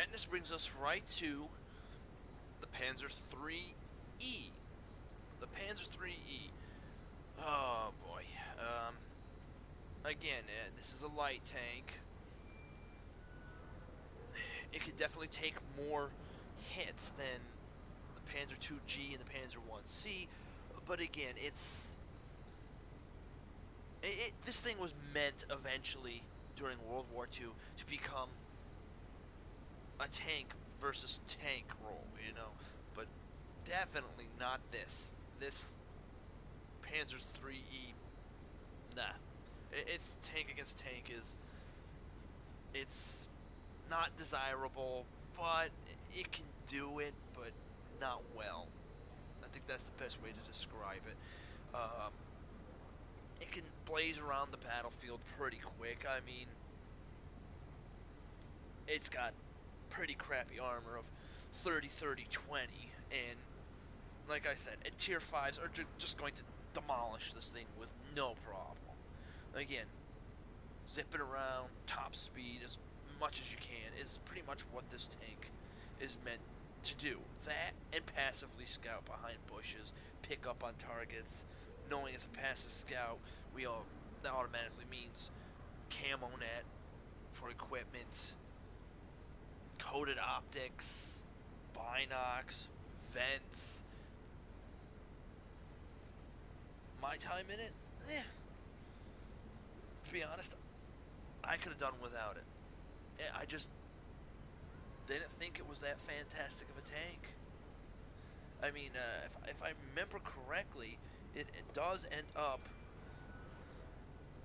And this brings us right to the Panzer IIIe. The Panzer IIIe. Oh boy. Again, this is a light tank. It could definitely take more hits than the Panzer IIG and the Panzer IC, but again, this thing was meant eventually during World War II to become a tank versus tank role, you know, but definitely not this. This Panzer IIIe, nah. It's tank against tank it's not desirable, but it can do it, but not well. I think that's the best way to describe it. It can blaze around the battlefield pretty quick. I mean, it's got pretty crappy armor of 30, 30, 20, and like I said, tier 5s are just going to demolish this thing with no problem. Again, zip it around, top speed as much as you can is pretty much what this tank is meant to do. That and passively scout behind bushes, pick up on targets. Knowing it's a passive scout, that automatically means camo net for equipment, coated optics, binocs, vents. My time in it? To be honest, I could have done without it. I just didn't think it was that fantastic of a tank. I mean, if I remember correctly, it does end up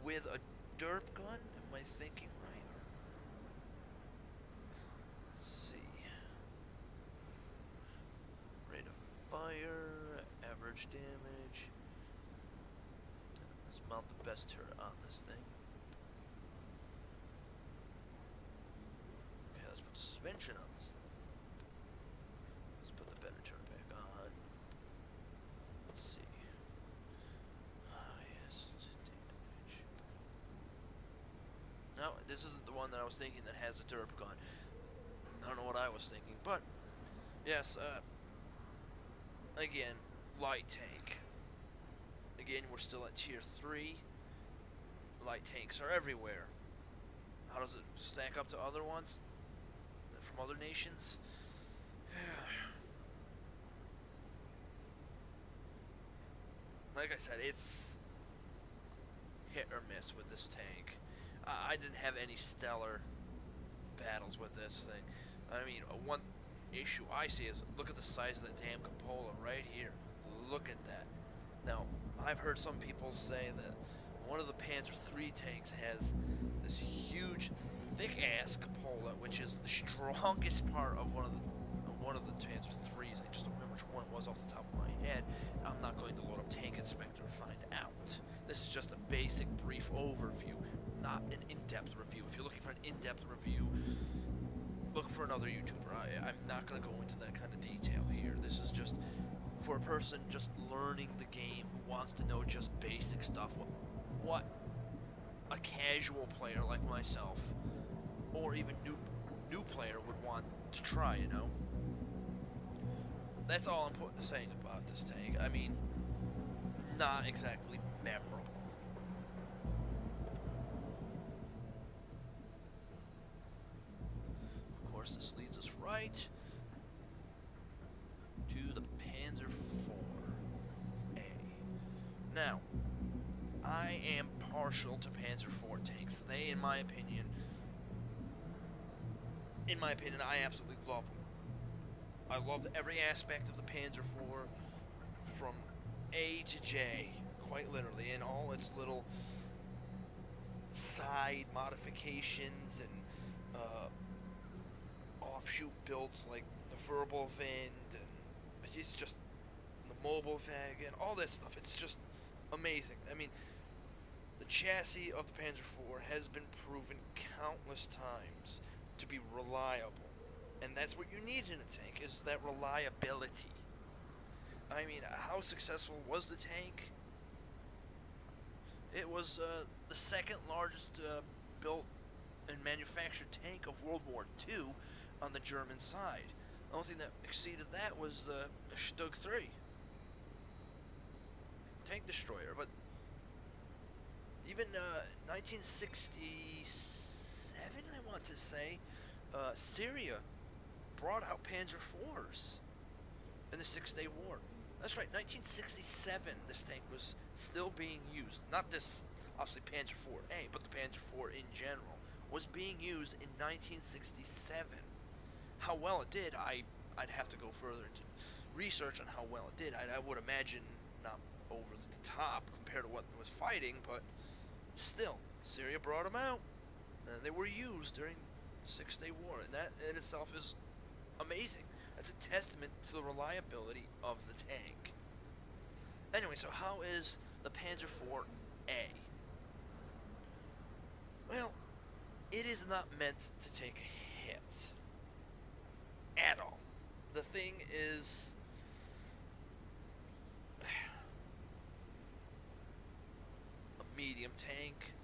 with a derp gun. Am I thinking right? Let's see. Rate of fire, average damage. Let's mount the best turret on this thing. Okay, let's put the suspension on this thing. Let's put the better turret back on. Let's see. Highest damage. No, this isn't the one that I was thinking that has a derp gun. I don't know what I was thinking, but yes, again, light tank. Again, we're still at tier 3. Light tanks are everywhere. How does it stack up to other ones from other nations? Like I said, it's hit or miss with this tank. I didn't have any stellar battles with this thing. I mean, one issue I see is look at the size of that damn cupola right here. Look at that. Now, I've heard some people say that one of the Panzer III tanks has this huge, thick-ass cupola, which is the strongest part of one of the Panzer IIIs. I just don't remember which one it was off the top of my head. I'm not going to load up Tank Inspector to find out. This is just a basic, brief overview, not an in-depth review. If you're looking for an in-depth review, look for another YouTuber. I'm not going to go into that kind of detail here. This is just for a person just learning the game who wants to know just basic stuff. What a casual player like myself, or even new player would want to try, you know? That's all I'm saying about this tank. I mean, not exactly memorable. Of course, this leads us right to the Panzer IVA. Now, I am partial to Panzer IV tanks. They, in my opinion, I absolutely love them. I loved every aspect of the Panzer IV from A to J, quite literally, and all its little side modifications and offshoot builds like the Verbal Wind, and it's just the Mobile Wagon, all that stuff. It's just amazing. I mean, the chassis of the Panzer IV has been proven countless times to be reliable. And that's what you need in a tank, is that reliability. I mean, how successful was the tank? It was the second largest built and manufactured tank of World War II. on the German side. The only thing that exceeded that was the Stug 3 tank destroyer. But even 1967, I want to say, Syria brought out Panzer IVs in the Six-Day War. That's right, 1967, this tank was still being used. Not this, obviously, Panzer IV-A, but the Panzer IV in general was being used in 1967. How well it did, I'd have to go further into research on how well it did. I would imagine not over the top compared to what it was fighting, but still, Syria brought them out, and they were used during the Six-Day War, and that in itself is amazing. That's a testament to the reliability of the tank. Anyway, so how is the Panzer IV-A? Well, it is not meant to take a hit at all. The thing is a medium tank,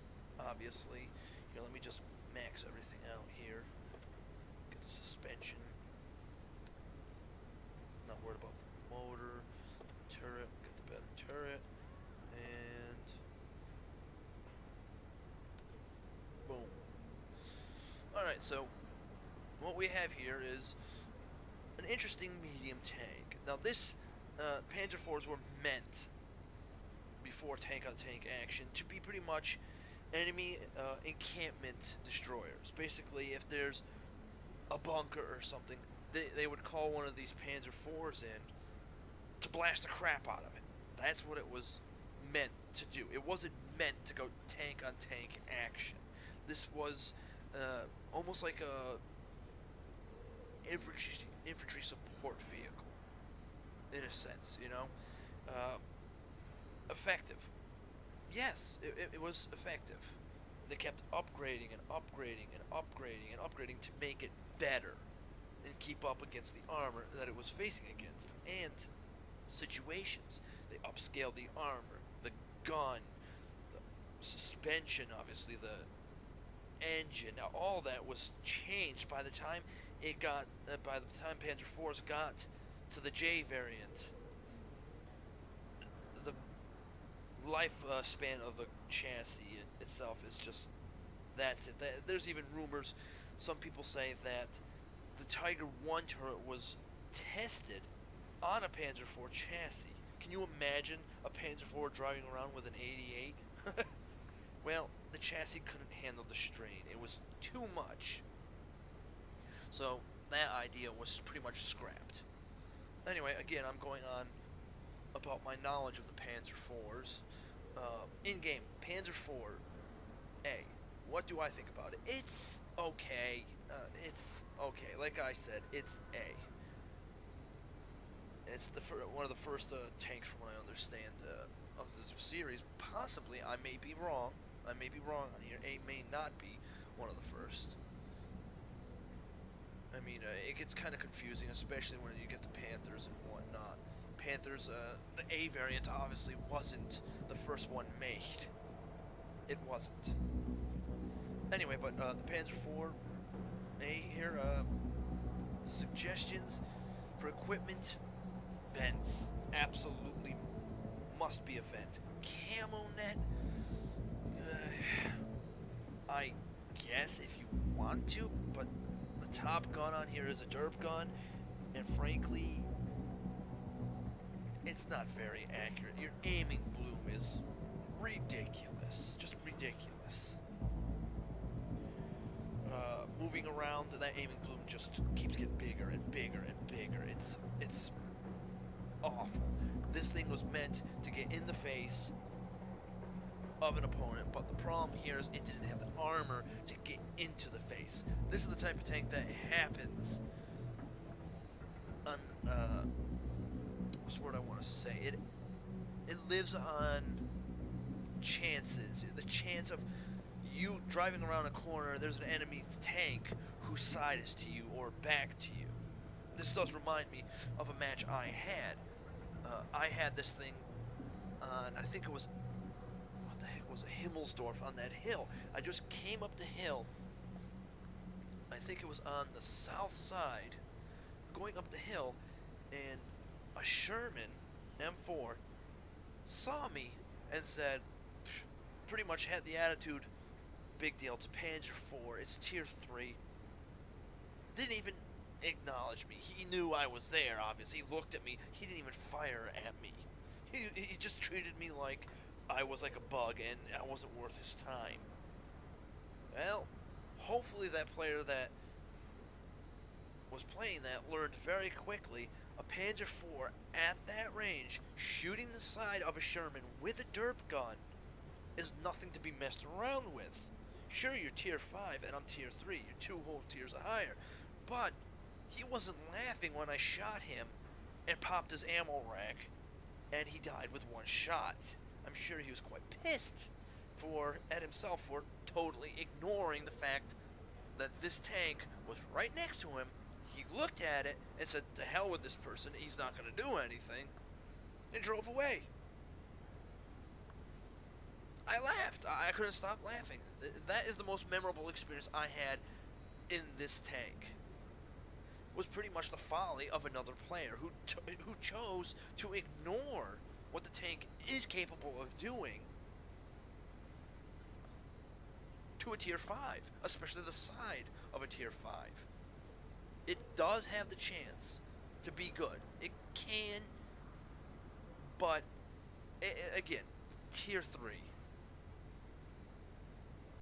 obviously. Here, let me just max everything out here. Get the suspension. Not worried about the motor, turret, get the better turret, and boom. Alright, so what we have here is an interesting medium tank. Now this Panzer IVs were meant, before tank-on-tank action, to be pretty much enemy encampment destroyers. Basically, if there's a bunker or something, they would call one of these Panzer IVs in to blast the crap out of it. That's what it was meant to do. It wasn't meant to go tank-on-tank action. This was almost like a infantry support vehicle, in a sense, you know? Effective. Yes, it was effective. They kept upgrading and upgrading and upgrading and upgrading to make it better and keep up against the armor that it was facing against and situations. They upscaled the armor, the gun, the suspension, obviously, the engine. Now, all that was changed by the time Panzer IVs got to the J variant. The lifespan of the chassis itself is just, that's it. There's even rumors, some people say that the Tiger 1 turret was tested on a Panzer IV chassis. Can you imagine a Panzer IV driving around with an 88? Well, the chassis couldn't handle the strain. It was too much. So that idea was pretty much scrapped. Anyway, again, I'm going on about my knowledge of the Panzer IVs. In-game, Panzer IV-A. What do I think about it? It's okay. It's okay. Like I said, it's A. It's one of the first tanks, from what I understand, of the series. Possibly, I may be wrong. I may be wrong on here. A may not be one of the first. I mean, it gets kind of confusing, especially when you get the Panthers and whatnot. Panthers, the A variant obviously wasn't the first one made. It wasn't. Anyway, but the Panzer IV-A here, suggestions for equipment: vents. Absolutely must be a vent. Camo net, I guess if you want to, but the top gun on here is a derp gun, and frankly, it's not very accurate. Your aiming bloom is ridiculous. Just ridiculous. Moving around, that aiming bloom just keeps getting bigger and bigger and bigger. It's awful. This thing was meant to get in the face of an opponent, but the problem here is it didn't have the armor to get into the face. This is the type of tank that happens on, what's the word I want to say? It lives on chances. The chance of you driving around a corner, there's an enemy tank whose side is to you or back to you. This does remind me of a match I had. I had this thing on, I think it was, what the heck was it, Himmelsdorf, on that hill. I just came up the hill, I think it was on the south side, going up the hill, and a Sherman M4 saw me and said, pretty much had the attitude, big deal, it's a Panzer IV, it's tier 3. Didn't even acknowledge me. He knew I was there, obviously. He looked at me. He didn't even fire at me. He just treated me like I was like a bug and I wasn't worth his time. Well, hopefully that player that was playing that learned very quickly a Panzer IV at that range, shooting the side of a Sherman with a derp gun, is nothing to be messed around with. Sure, you're tier 5 and I'm tier 3. You're 2 whole tiers higher. But he wasn't laughing when I shot him and popped his ammo rack and he died with one shot. I'm sure he was quite pissed at himself for totally ignoring the fact that this tank was right next to him. He looked at it and said, to hell with this person, he's not going to do anything, and drove away. I laughed. I couldn't stop laughing. That is the most memorable experience I had in this tank. Was pretty much the folly of another player who chose to ignore what the tank is capable of doing to a tier 5, especially the side of a tier 5. It does have the chance to be good. It can, but again, tier 3.